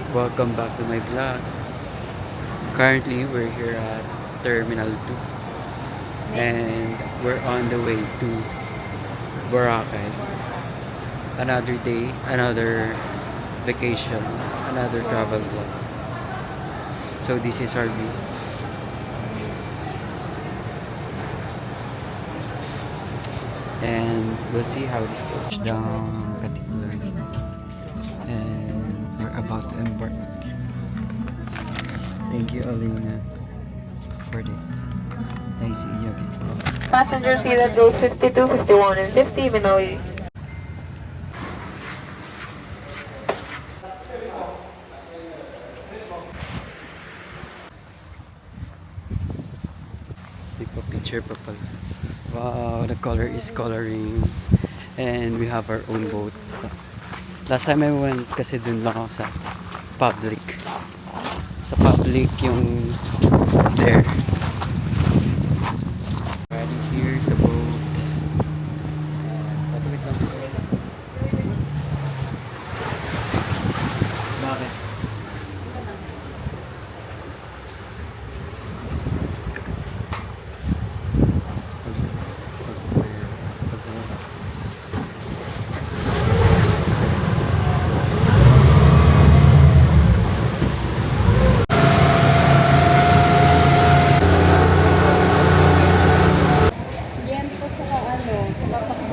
Welcome back to my vlog. Currently, we're here at Terminal 2 and we're on the way to Boracay. Another day, another vacation, another travel vlog. So this is our view. And we'll see how this goes. Down Katipunan. And we're about to embark. Thank you, Alina, for this. I see you again. Passengers seated rows 52, 51, and 50, Minoy. Picture pa pala. Wow, the color is coloring. And we have our own boat. Last time I went kasi dun lang ako sa public. Sa public yung there. Riding here sa boat. Patuloy lang. Bakit?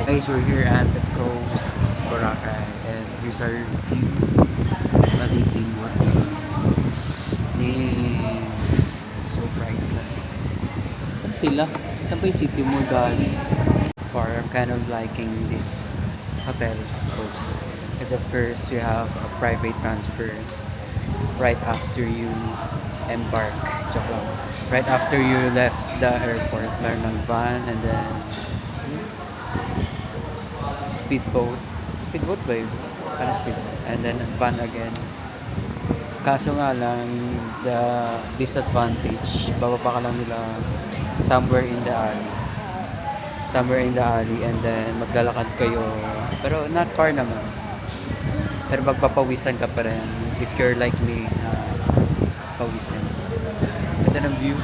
Guys, we're here at the coast, Boracay, and here's our view. Maliting water. And so priceless. Ano sila? Saan ba yung city mo galing? Far, I'm kind of liking this hotel coast. Because at first, we have a private transfer right after you embark. Joke lang. Right after you left the airport, meron ng van, and then speedboat ba yun? Ano speedboat? And then van again. Kaso nga lang, the disadvantage, bababa ka lang nila somewhere in the alley and then maglalakad kayo, pero not far naman, pero magpapawisan ka pa rin if you're like me, pawisan. Ganda ng view.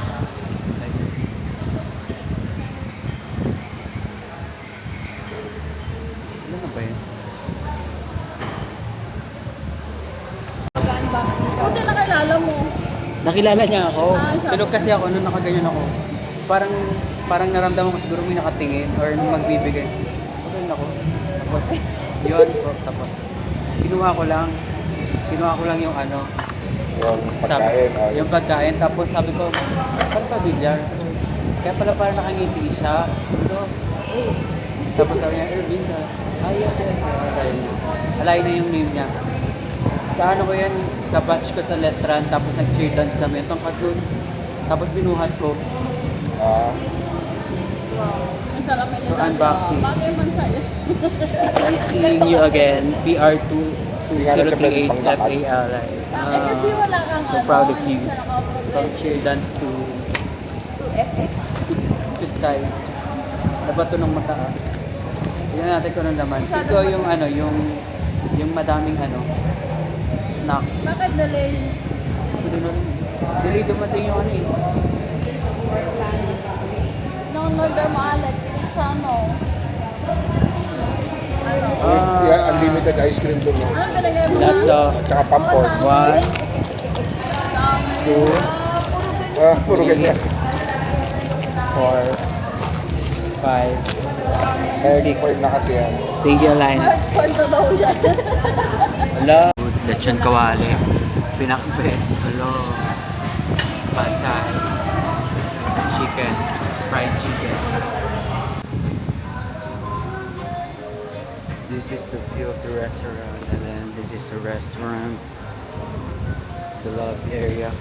Buti nakilala mo. Nakilala niya ako. Sabi- Tulog kasi ako nung nakaganyan ako. Parang naramdaman ko siguro may nakatingin or magbibigay. Pagod ako. Tapos yun po. Tapos kinuha ko lang yung ano. Yung pagkain. Yung pagkain. Tapos sabi ko, parang pamilyar. Kaya pala parang nakangiti siya. Ito. Tapos sabi niya, Ervin ka. Yes. Alay na yung name niya. Kaano ko yan, kabatch ko sa letran, tapos nag-cheer dance kami. Itong katun. Tapos binuhat ko. Ang sarap na So, unboxing. Bagay man sa'yo. I'm seeing you again. PR2038 FAL. Kasi wala kang So proud of you. Sa From cheer dance to FX. sky. Dapat to ng mataas. Tignan natin kung ano naman. Ito yung ano, yung madaming ano, snacks. Bakit delay? Dili dumating yung ano eh. Nung order mo alat, sa ano? Unlimited ice cream doon. No? Anong pinagay mo? That's Tsaka popcorn. 1, 2, Puro ganyan. 4, 5. Heavy point na kasi yan. Thank you, Line. Kwento daw yan. Hello. Lechon kawali. Pinakbe. Hello. Pancay. Chicken. Fried chicken. This is the view of the restaurant, and then this is the restaurant. The love area.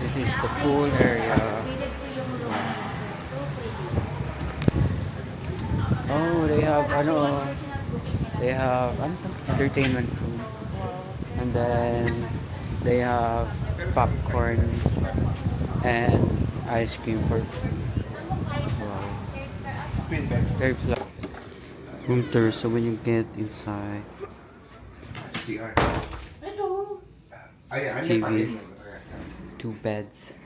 This is the pool area. Oh, they have entertainment room. And then they have popcorn and ice cream for free. Wow. Very flat. room tour. So when you get inside, CR. Ito. Ay, ano TV. pa rin? 2 beds,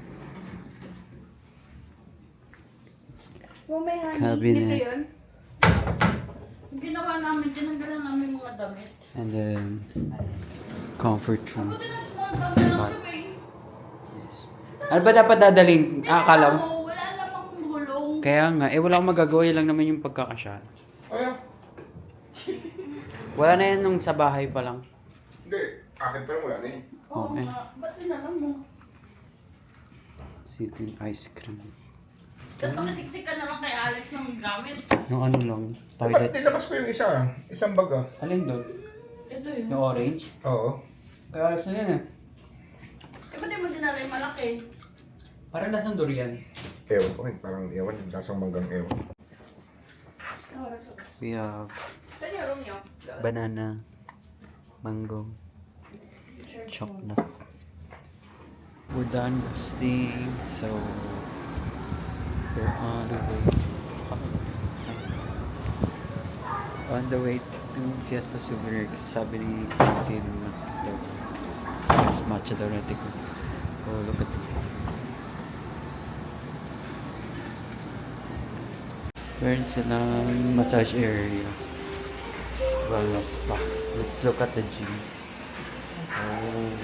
Kung may honey. cabinet, Dito yun. Yung ginawa namin, tinanggalan namin yung mga damit. and then comfort room. Buti ng small bag na lang Smart. eh. Yes. Ano ba dapat dadalhin? Akala mo? Wala namang gulong. Kaya nga, wala akong magagawa. Yun lang naman yung pagkakasya. Ay, Wala na yan nung sa bahay pa lang. hindi. Akin pa rin wala na eh. Oo Okay. nga. Ba't sinalam mo? Sitting ice cream. Tapos makisiksik ka na lang kay Alex ng gamit. Yung ano lang, Ba't toilet. nilabas ko yung isa? Isang bag ah. Alin doon? Ito yun. Yung orange? Oo. Kaya alas na yan eh. Eh, ba't di mo dinala yung malaki? Parang lasang durian. Ewan ko eh. Parang ewan. Lasang manggang ewan. We have Saan yung room nyo? banana, mango, chocolate. We're done resting, so we're on the way to Fiesta Souvenir. Sabi ni Quentin, mas matcha daw natin ko. Oh, look at the view. Meron silang massage area. Wellness spa. Let's look at the gym. Oh.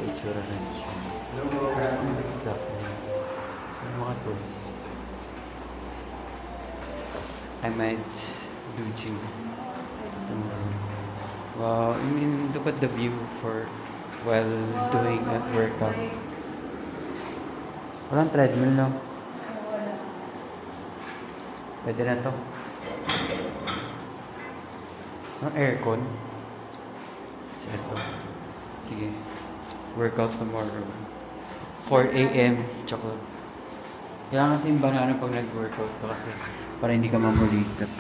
Itsura ng gym. Yung mga toys. I might do gym tomorrow. Wow, I mean, look at the view for while doing a workout. Walang treadmill, no? Pwede na to. Ang aircon. Ito. Sige. Workout tomorrow. 4 a.m. Tsaka. Kailangan kasi yung banana pag nag-workout ka kasi para hindi ka mamulikat.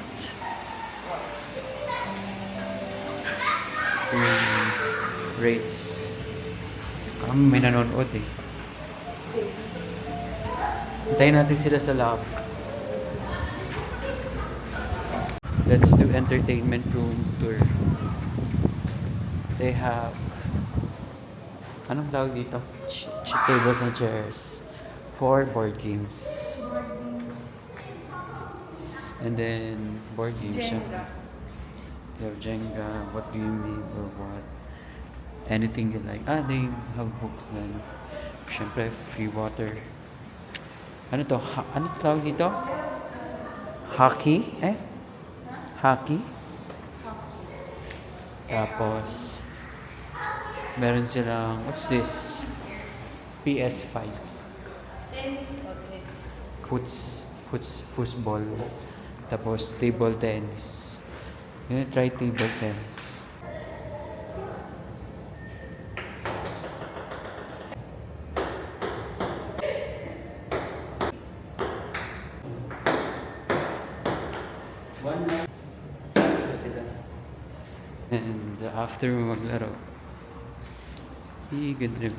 Rates. Parang may nanonood eh. Hintayin natin sila sa lab. Let's do entertainment room tour. They have anong tawag dito? Tables and chairs. 4 board games. And then board games. Jenga. They have Jenga. What do you mean or what? Anything you like. They have books then. Siyempre, free water. Ano to? Ano tawag dito? Hockey? Hockey. Tapos, meron silang, what's this? PS5. Tennis o tennis? Football. Tapos, table tennis. Yun, try table tennis. And after maglaro, good review.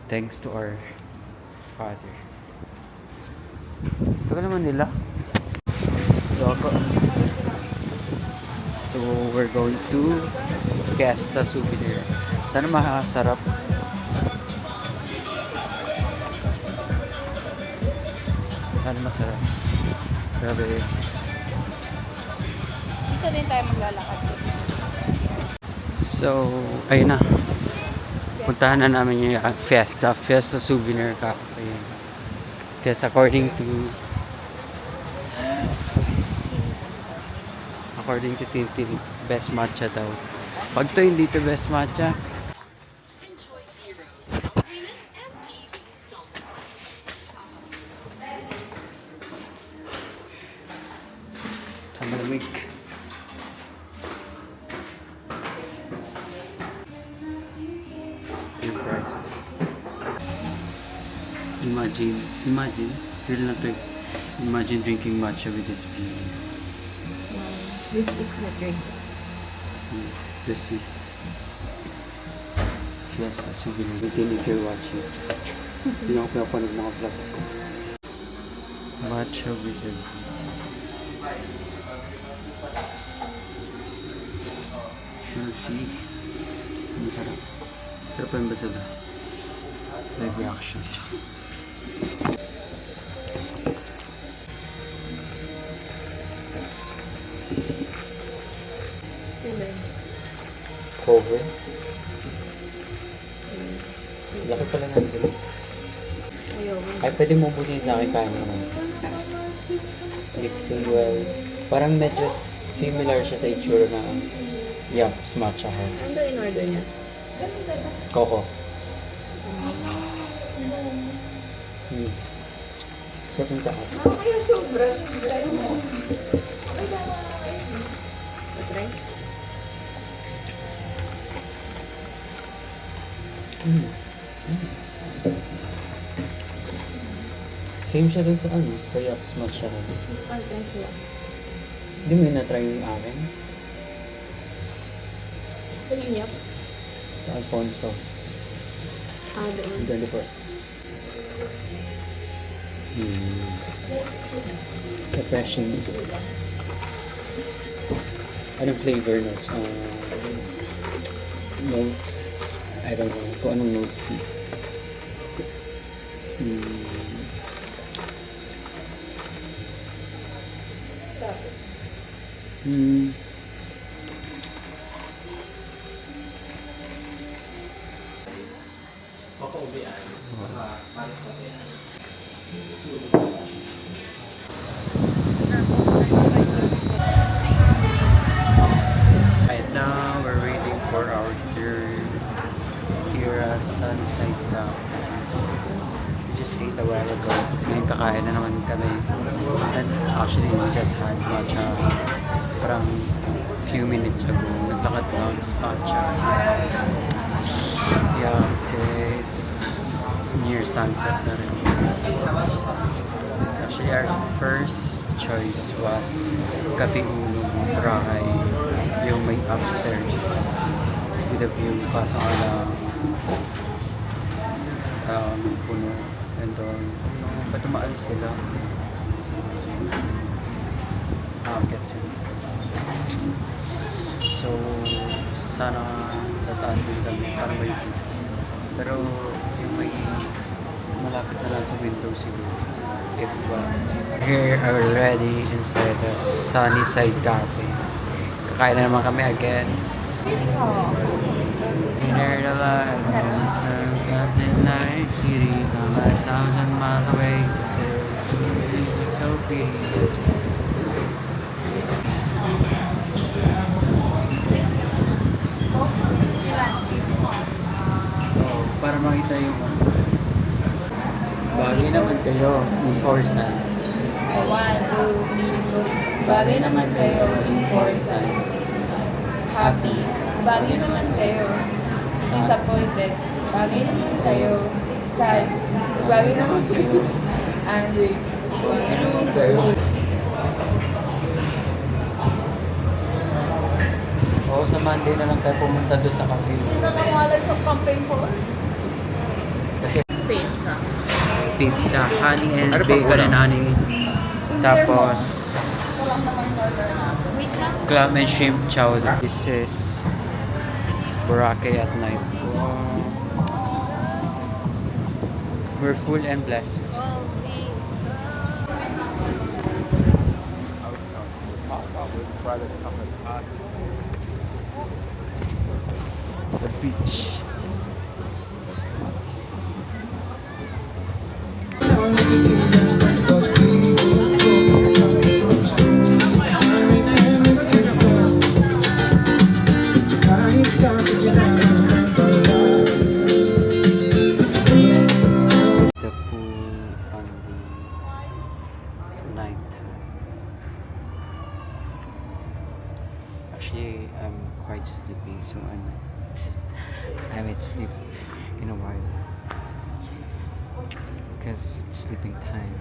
Thanks to our father. Tagal naman nila. So we're going to Fiesta Souvenir. Sana masarap. Sana masarap. Grabe. Dito din tayo maglalakad. So, ayun na. Puntahan na namin yung Fiesta Souvenir Cafe. Because according to Tintin, best matcha daw. Pag to hindi to best matcha, malamig. Yung prices. Imagine, feel na to eh. Imagine drinking matcha with this view. Which is the drink? The sea. Fiesta Souvenir. Within if you're watching. Hindi ako pinapanood mga vlogs ko. Matcha with the view. We'll see. Ang sarap. Sarap pa yung basag. Live reaction. Cover. Laki pala ng dito. Ay, pwede mo ubusin sa akin kaya mo naman. Mixing well. Parang medyo similar siya sa itsura ng Yup's Matcha House. Ano in order niya? Coco. Sarap yung taas. Kaya sobra. Try mo. Okay, tama. Try? Same siya dun sa ano, sa Yup's Matcha House. Ano tayo siya? Hindi mo yun na-try yung akin? Sa linya? Sa Alfonso. Doon. Doon po. Refreshing. Anong flavor notes? Notes. I don't know kung anong notes. Right now, we're waiting for our turn here at Sunside Town. We just ate a while ago. Tapos ngayon kakain na naman kami. And actually, we just had matcha parang few minutes ago. Naglakad lang sa matcha. Yeah, it's near sunset na rin. Actually, our first choice was Cafe Uno Boracay, yung may upstairs with a view, kaso nga lang puno and all. Patumaan sila. Gets it. So, sana tataas din kami para may view. Pero yung may malapit na lang sa window siguro. If here already inside the Sunnyside Cafe. Kakain na naman kami again. Near the light, Captain Night City, 1,000 miles away. It's so peaceful. Oh, para makita yung bagay naman kayo in Forsyth. Bagay naman kayo in Forsyth. Happy. Bagay naman kayo. Disappointed. Bagay naman kayo. Sad. Bagay naman kayo. Angry. Bagay naman kayo. Oo, sa Monday na lang tayo pumunta doon sa cafe. Hindi na nawalan sa campaign post. Kasi Pizza. pizza, honey and Ano pa bacon kulang? and honey. Tapos Walang naman order natin. Wait lang. clam and shrimp chowder. This is Boracay at night. We're full and blessed. The beach. The pool on the night. Actually, I'm quite sleepy, so I might sleep in a while because it's sleeping time.